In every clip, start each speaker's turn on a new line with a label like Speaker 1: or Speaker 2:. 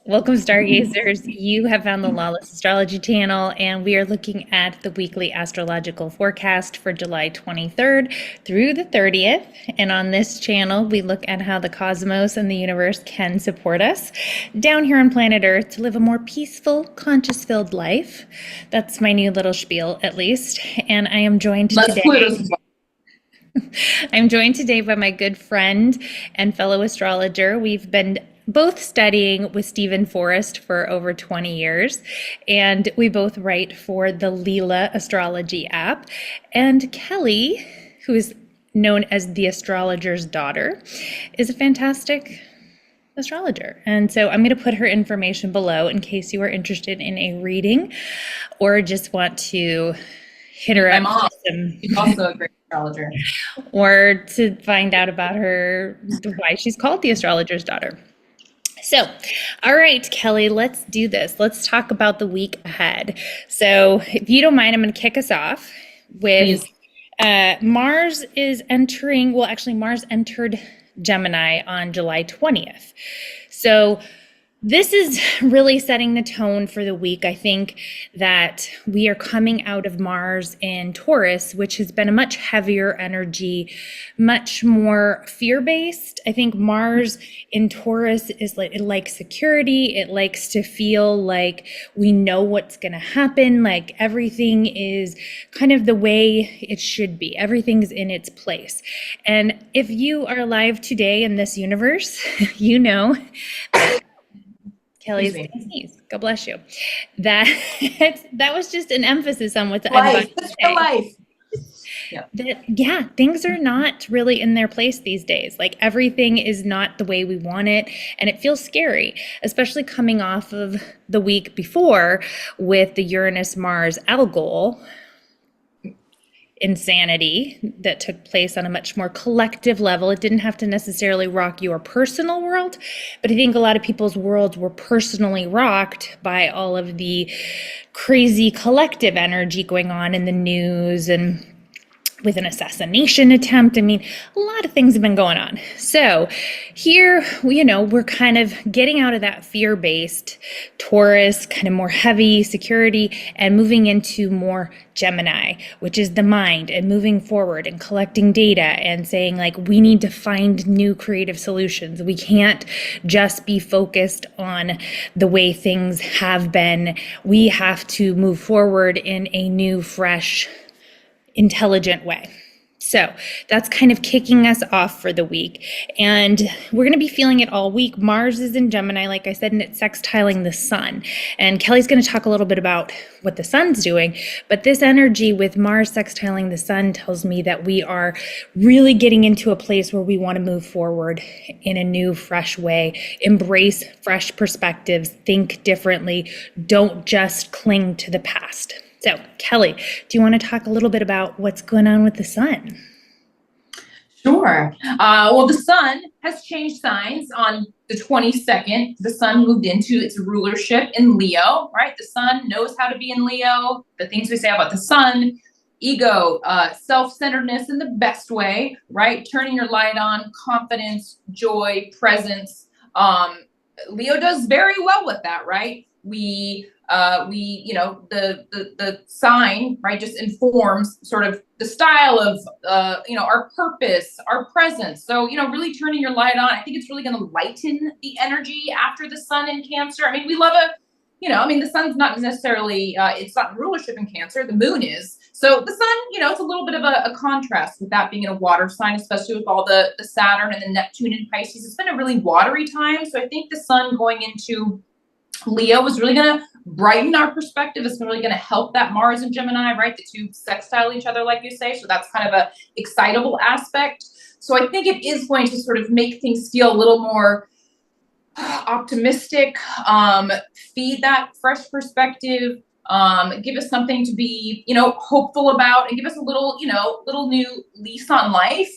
Speaker 1: Welcome, stargazers. You have found the Lawless Astrology channel, and we are looking at the weekly astrological forecast for July 23rd through the 30th. And on this channel, we look at how the cosmos and the universe can support us down here on planet Earth to live a more peaceful, conscious-filled life. That's my new little spiel, at least. And I am joined today. I'm joined today by my good friend and fellow astrologer. We've been both studying with Steven Forrest for over 20 years, and we both write for the Leela Astrology app. And Kelly, who is known as the astrologer's daughter, is a fantastic astrologer. And so I'm going to put her information below in case you are interested in a reading or just want to hit her up.
Speaker 2: My mom is also a great astrologer.
Speaker 1: Or to find out about her, why she's called the astrologer's daughter. So, all right, Kelly, let's do this. Let's talk about the week ahead. So, if you don't mind, I'm going to kick us off with Mars is entering, well, actually, Mars entered Gemini on July 20th. So, this is really setting the tone for the week. I think that we are coming out of Mars in Taurus, which has been a much heavier energy, much more fear-based. I think Mars in Taurus is like, it likes security. It likes to feel like we know what's going to happen. Like everything is kind of the way it should be. Everything's in its place. And if you are alive today in this universe, you know Kelly's gonna sneeze. God bless you. That was just an emphasis on what's
Speaker 2: life. Life.
Speaker 1: Yeah, things are not really in their place these days. Like everything is not the way we want it, and it feels scary, especially coming off of the week before with the Uranus-Mars Algol insanity that took place on a much more collective level. It didn't have to necessarily rock your personal world, but I think a lot of people's worlds were personally rocked by all of the crazy collective energy going on in the news and with an assassination attempt. I mean, a lot of things have been going on. So here, we're kind of getting out of that fear-based Taurus, kind of more heavy security, and moving into more Gemini, which is the mind, and moving forward and collecting data and saying, like, we need to find new creative solutions. We can't just be focused on the way things have been. We have to move forward in a new, fresh, intelligent way. So that's kind of kicking us off for the week. And we're going to be feeling it all week. Mars is in Gemini, like I said, and it's sextiling the sun. And Kelly's going to talk a little bit about what the sun's doing. But this energy with Mars sextiling the sun tells me that we are really getting into a place where we want to move forward in a new, fresh way. Embrace fresh perspectives. Think differently. Don't just cling to the past. So, Kelly, do you want to talk a little bit about what's going on with the sun?
Speaker 2: Sure. Well, the sun has changed signs on the 22nd. The sun moved into its rulership in Leo, right? The sun knows how to be in Leo. The things we say about the sun, ego, self-centeredness in the best way, right? Turning your light on, confidence, joy, presence. Leo does very well with that, right? The sign, right, just informs sort of the style of, our purpose, our presence. So, really turning your light on. I think it's really going to lighten the energy after the sun in Cancer. I mean, we love the sun's not necessarily, it's not in rulership in Cancer. The moon is. So the sun, it's a little bit of a contrast with that being in a water sign, especially with all the Saturn and the Neptune in Pisces. It's been a really watery time. So I think the sun going into Leo is really going to brighten our perspective. It's really going to help that Mars and Gemini, right? The two sextile each other, like you say. So that's kind of a excitable aspect. So I think it is going to sort of make things feel a little more optimistic, feed that fresh perspective, give us something to be, hopeful about, and give us a little new lease on life.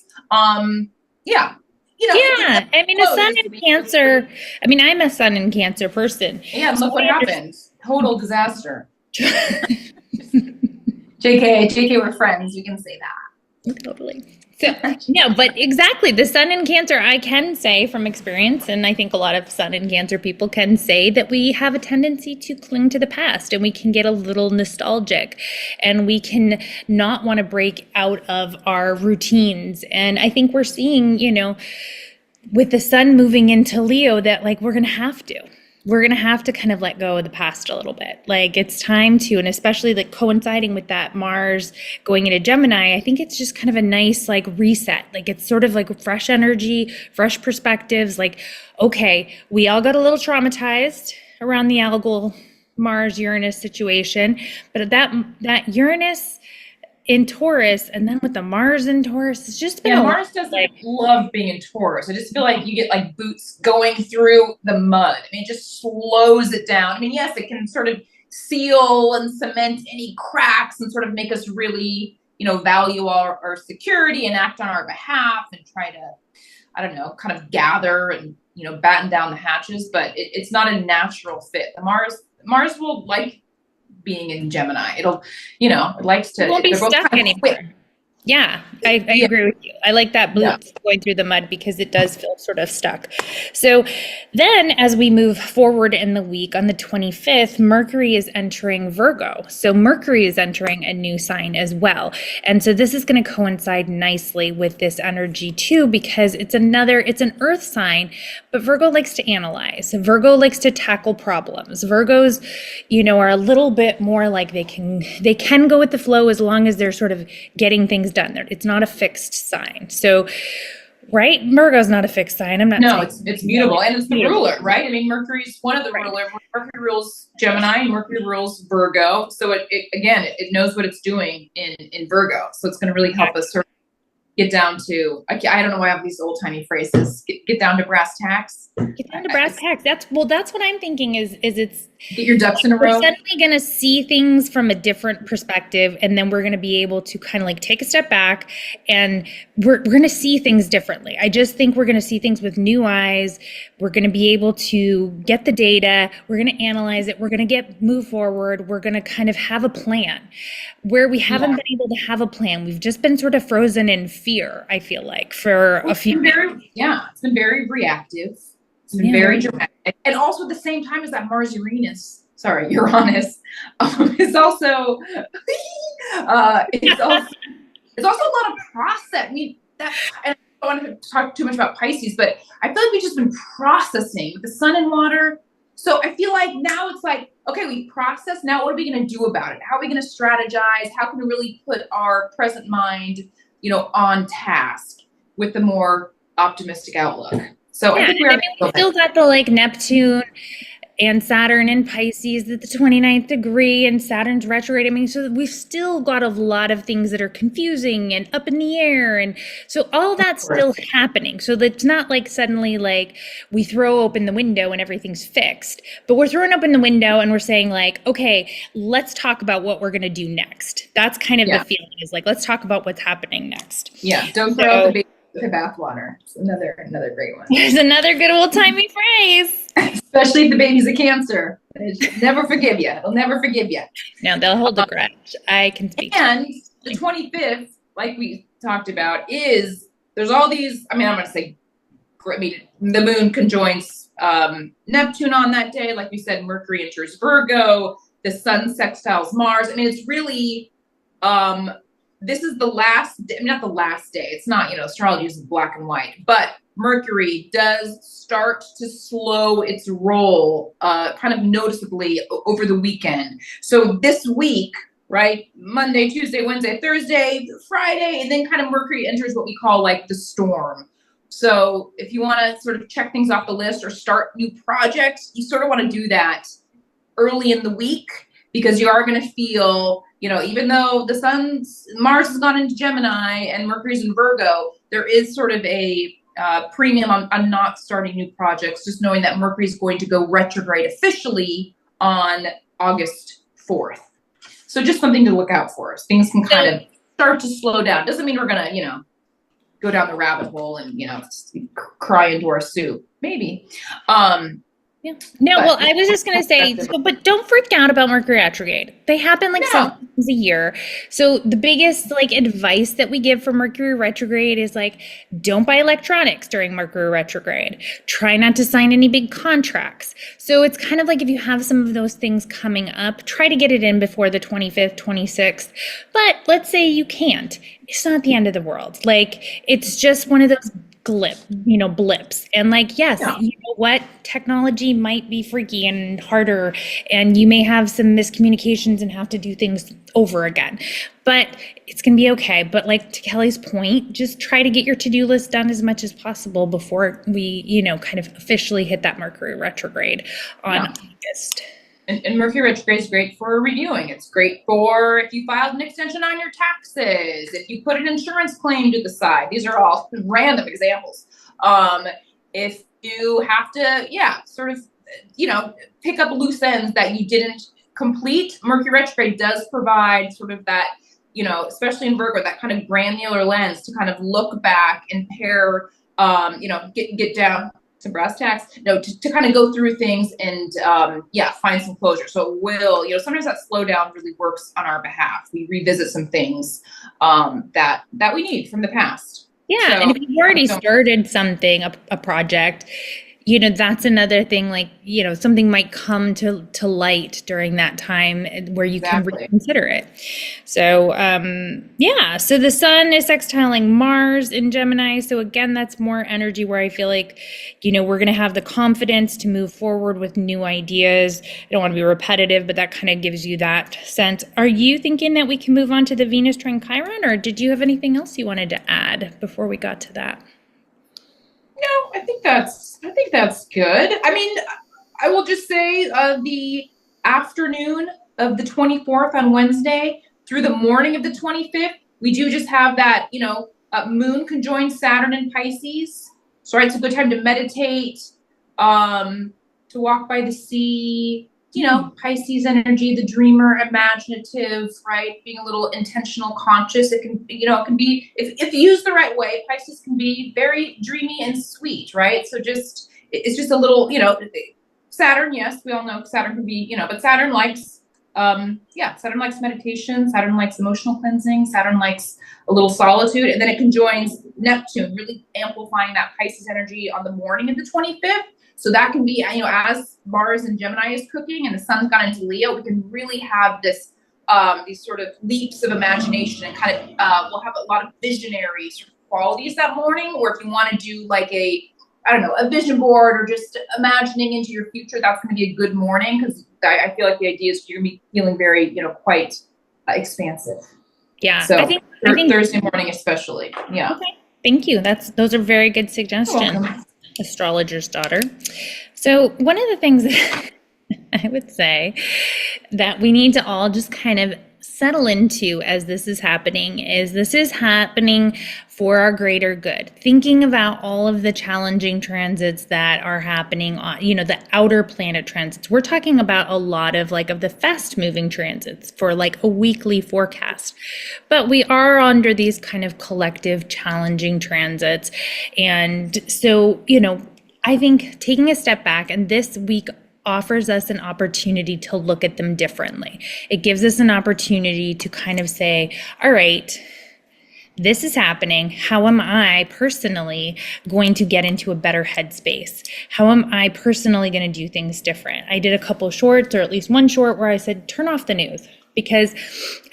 Speaker 1: Yeah, I mean, a sun in Cancer. I mean, I'm a sun in Cancer person.
Speaker 2: Yeah, look what happened. Total disaster. JK, we're friends. We can say that.
Speaker 1: Totally. So, no, but exactly. The sun in Cancer, I can say from experience, and I think a lot of sun in Cancer people can say that we have a tendency to cling to the past and we can get a little nostalgic and we can not want to break out of our routines. And I think we're seeing, with the sun moving into Leo, that like we're going to have to. We're going to have to kind of let go of the past a little bit. Like it's time to, and especially like coinciding with that Mars going into Gemini, I think it's just kind of a nice like reset. Like it's sort of like fresh energy, fresh perspectives. Like, okay, we all got a little traumatized around the Algol Mars Uranus situation, but that Uranus in Taurus and then with the Mars in Taurus, it's just been
Speaker 2: Mars doesn't love being in Taurus. I just feel like you get like boots going through the mud. I mean, it just slows it down. I mean, yes, it can sort of seal and cement any cracks and sort of make us really, value our security and act on our behalf and try to, I don't know, kind of gather and, batten down the hatches, but it's not a natural fit. The Mars will like being in Gemini. It'll, it likes to.
Speaker 1: It won't be stuck anymore. Yeah, I agree with you. I like that boots going through the mud because it does feel sort of stuck. So then as we move forward in the week on the 25th, Mercury is entering Virgo. So Mercury is entering a new sign as well. And so this is going to coincide nicely with this energy too, because it's an earth sign, but Virgo likes to analyze. Virgo likes to tackle problems. Virgos, are a little bit more like they can go with the flow as long as they're sort of getting things done. It's not a fixed sign. So, right? Virgo's not a fixed sign. I'm not.
Speaker 2: No, it's mutable, and it's the ruler, right? I mean, Mercury's one of the ruler. Mercury rules Gemini, and Mercury rules Virgo. So it knows what it's doing in Virgo. So it's going to really help us sort of get down to. I don't know why I have these old timey phrases. Get down to brass tacks.
Speaker 1: Get down to brass tacks. That's what I'm thinking. Is it's
Speaker 2: get your ducks in a row.
Speaker 1: We're suddenly going to see things from a different perspective, and then we're going to be able to kind of like take a step back, and we're going to see things differently. I just think we're going to see things with new eyes. We're going to be able to get the data. We're going to analyze it. We're going to move forward. We're going to kind of have a plan where we haven't been able to have a plan. We've just been sort of frozen in fear, I feel like, for a few minutes.
Speaker 2: It's been very reactive. It's been very dramatic. And also at the same time as that Uranus is also, it's also a lot of process. I mean, and I don't want to talk too much about Pisces, but I feel like we've just been processing with the sun and water. So I feel like now it's like, okay, we process. Now what are we going to do about it? How are we going to strategize? How can we really put our present mind, on task with the more optimistic outlook? So I think
Speaker 1: we still got the like Neptune and Saturn in Pisces at the 29th degree, and Saturn's retrograde. I mean, so we've still got a lot of things that are confusing and up in the air. And so all that's still happening. So it's not like suddenly like we throw open the window and everything's fixed, but we're throwing open the window and we're saying like, okay, let's talk about what we're going to do next. That's kind of the feeling is like, let's talk about what's happening next.
Speaker 2: Yeah. Don't throw out the baby with the bathwater. It's another great one.
Speaker 1: There's another good old timey phrase.
Speaker 2: Especially if the baby's a Cancer. It'll never forgive you. It'll never forgive you.
Speaker 1: No, they'll hold a grudge. I can speak.
Speaker 2: And the 25th, like we talked about, there's all these, I'm going to say, the moon conjoins Neptune on that day. Like we said, Mercury enters Virgo. The sun sextiles Mars. I mean, it's really, this is the last, not the last day. It's not, astrology is black and white, but Mercury does start to slow its roll kind of noticeably over the weekend. So this week, right, Monday, Tuesday, Wednesday, Thursday, Friday, and then kind of Mercury enters what we call like the storm. So if you want to sort of check things off the list or start new projects, you sort of want to do that early in the week, because you are going to feel, even though Mars has gone into Gemini and Mercury's in Virgo, there is sort of a premium on not starting new projects, just knowing that Mercury is going to go retrograde officially on August 4th. So just something to look out for. Things can kind of start to slow down. Doesn't mean we're going to, go down the rabbit hole and, cry into our soup. Maybe.
Speaker 1: Yeah. No, well,
Speaker 2: But
Speaker 1: I was just going to say, but don't freak out about Mercury retrograde. They happen like
Speaker 2: no,
Speaker 1: 7 times a year. So the biggest like advice that we give for Mercury retrograde is like, don't buy electronics during Mercury retrograde. Try not to sign any big contracts. So it's kind of like if you have some of those things coming up, try to get it in before the 25th, 26th. But let's say you can't. It's not the end of the world. Like it's just one of those blips. And like, yes,
Speaker 2: no.
Speaker 1: you know what? Technology might be freaky and harder, and you may have some miscommunications and have to do things over again. But it's going to be okay. But like to Kelly's point, just try to get your to-do list done as much as possible before we, kind of officially hit that Mercury retrograde on August.
Speaker 2: And Mercury retrograde is great for reviewing. It's great for if you filed an extension on your taxes, if you put an insurance claim to the side. These are all random examples. If you have to, sort of, pick up loose ends that you didn't complete, Mercury retrograde does provide sort of that, especially in Virgo, that kind of granular lens to kind of look back and pair, get down to brass tacks, to kind of go through things and find some closure. So it will, sometimes that slowdown really works on our behalf. We revisit some things that we need from the past.
Speaker 1: Yeah,
Speaker 2: So,
Speaker 1: and if you've already started something, a project, that's another thing, like, something might come to light during that time where you can reconsider it. So, so the sun is sextiling Mars in Gemini. So again, that's more energy where I feel like, we're going to have the confidence to move forward with new ideas. I don't want to be repetitive, but that kind of gives you that sense. Are you thinking that we can move on to the Venus trine Chiron, or did you have anything else you wanted to add before we got to that?
Speaker 2: No, I think that's good. I mean, I will just say the afternoon of the 24th on Wednesday through the morning of the 25th, we do just have that, moon conjoined Saturn in Pisces. So, right, it's a good time to meditate, to walk by the sea, Pisces energy, the dreamer, imaginative, right? Being a little intentional, conscious. It can, it can be, if used the right way, Pisces can be very dreamy and sweet, right? So it's just a little, Saturn, yes, we all know Saturn can be, but Saturn likes, Saturn likes meditation. Saturn likes emotional cleansing. Saturn likes a little solitude. And then it conjoins Neptune, really amplifying that Pisces energy on the morning of the 25th. So that can be, as Mars and Gemini is cooking and the sun's gone into Leo, we can really have this, these sort of leaps of imagination and kind of, we'll have a lot of visionary sort of qualities that morning. Or if you want to do like a vision board or just imagining into your future, that's going to be a good morning, because I feel like the idea is you're going to be feeling very, quite expansive.
Speaker 1: Yeah.
Speaker 2: So
Speaker 1: I think
Speaker 2: Thursday morning especially. Yeah.
Speaker 1: Okay. Thank you. Those are very good suggestions. Astrologer's daughter. So one of the things that I would say that we need to all just kind of settle into as this is happening for our greater good. Thinking about all of the challenging transits that are happening on, the outer planet transits. We're talking about a lot of the fast moving transits for like a weekly forecast. But we are under these kind of collective challenging transits. And so, I think taking a step back, and this week offers us an opportunity to look at them differently. It gives us an opportunity to kind of say, all right, this is happening. How am I personally going to get into a better headspace? How am I personally going to do things different? I did a couple shorts, or at least one short, where I said, turn off the news. Because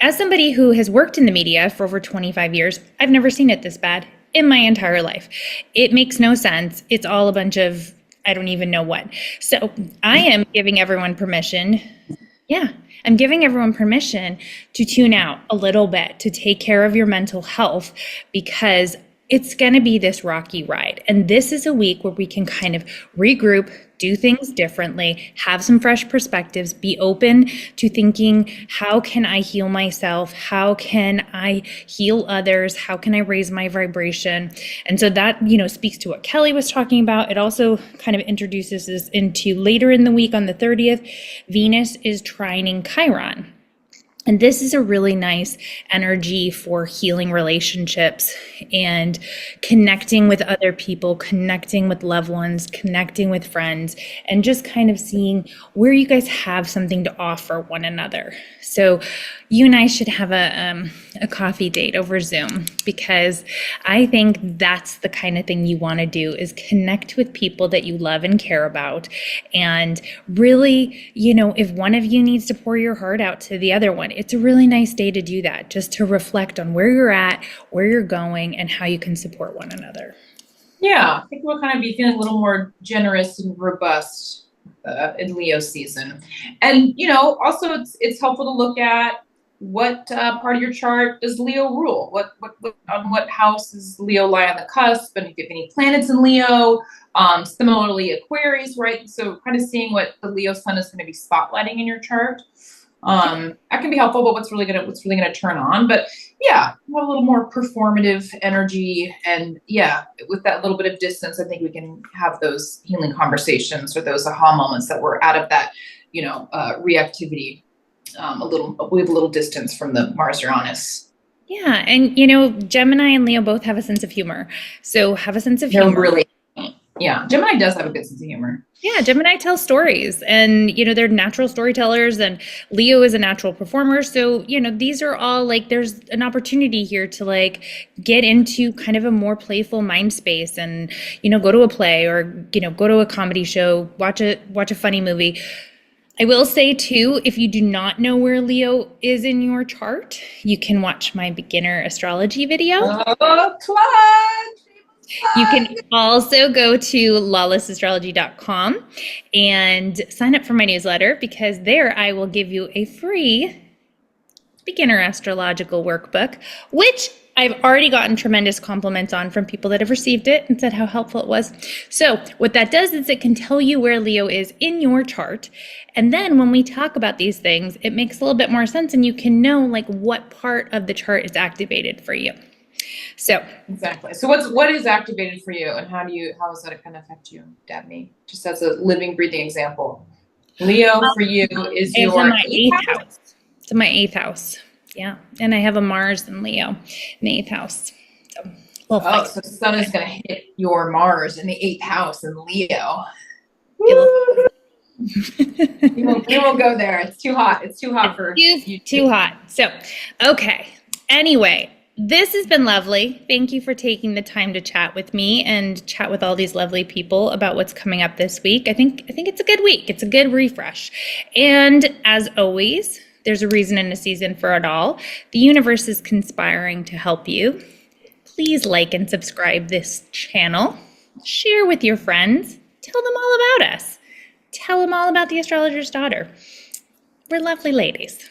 Speaker 1: as somebody who has worked in the media for over 25 years, I've never seen it this bad in my entire life. It makes no sense. It's all a bunch of, I don't even know what. So I am giving everyone permission. I'm giving everyone permission to tune out a little bit, to take care of your mental health, because it's going to be this rocky ride. And this is a week where we can kind of regroup, do things differently, have some fresh perspectives, be open to thinking, how can I heal myself? How can I heal others? How can I raise my vibration? And so that, speaks to what Kelly was talking about. It also kind of introduces us into later in the week on the 30th, Venus is trining Chiron. And this is a really nice energy for healing relationships and connecting with other people, connecting with loved ones, connecting with friends, and just kind of seeing where you guys have something to offer one another. So you and I should have a coffee date over Zoom, because I think that's the kind of thing you want to do, is connect with people that you love and care about. And really, if one of you needs to pour your heart out to the other one, it's a really nice day to do that, just to reflect on where you're at, where you're going, and how you can support one another.
Speaker 2: Yeah, I think we'll kind of be feeling a little more generous and robust in Leo season. And, also it's helpful to look at what part of your chart does Leo rule? What on what house does Leo lie on the cusp? And if you have any planets in Leo, similarly Aquarius, right? So kind of seeing what the Leo sun is going to be spotlighting in your chart. That can be helpful, but what's really gonna turn on. But yeah, a little more performative energy, and yeah, with that little bit of distance, I think we can have those healing conversations or those aha moments that we're out of that, reactivity. We have a little distance from the Mars Uranus.
Speaker 1: Yeah, and Gemini and Leo both have a sense of humor. So have a sense of
Speaker 2: No,
Speaker 1: humor.
Speaker 2: really. Yeah, Gemini does have a good sense of humor.
Speaker 1: Yeah, Gemini tells stories, and they're natural storytellers, and Leo is a natural performer. So, these are all there's an opportunity here to get into kind of a more playful mind space, and go to a play, or go to a comedy show, watch a funny movie. I will say too, if you do not know where Leo is in your chart, you can watch my beginner astrology video.
Speaker 2: Oh, plug!
Speaker 1: You can also go to lawlessastrology.com and sign up for my newsletter, because there I will give you a free beginner astrological workbook, which I've already gotten tremendous compliments on from people that have received it and said how helpful it was. So what that does is it can tell you where Leo is in your chart. And then when we talk about these things, it makes a little bit more sense, and you can know what part of the chart is activated for you. So
Speaker 2: exactly. So what is activated for you, and how is that going to affect you, Dabney? Just as a living, breathing example. Leo for you is your
Speaker 1: my eighth house. It's in my 8th house. Yeah. And I have a Mars in Leo in the 8th house. So
Speaker 2: so the sun is going to hit your Mars in the 8th house in Leo. We won't go there. It's too hot. It's too hot for you.
Speaker 1: Too hot. So, okay. Anyway, this has been lovely. Thank you for taking the time to chat with me and chat with all these lovely people about what's coming up this week. I think it's a good week. It's a good refresh. And as always, there's a reason and a season for it all. The universe is conspiring to help you. Please like and subscribe this channel. Share with your friends. Tell them all about us. Tell them all about the Astrologer's Daughter. We're lovely ladies.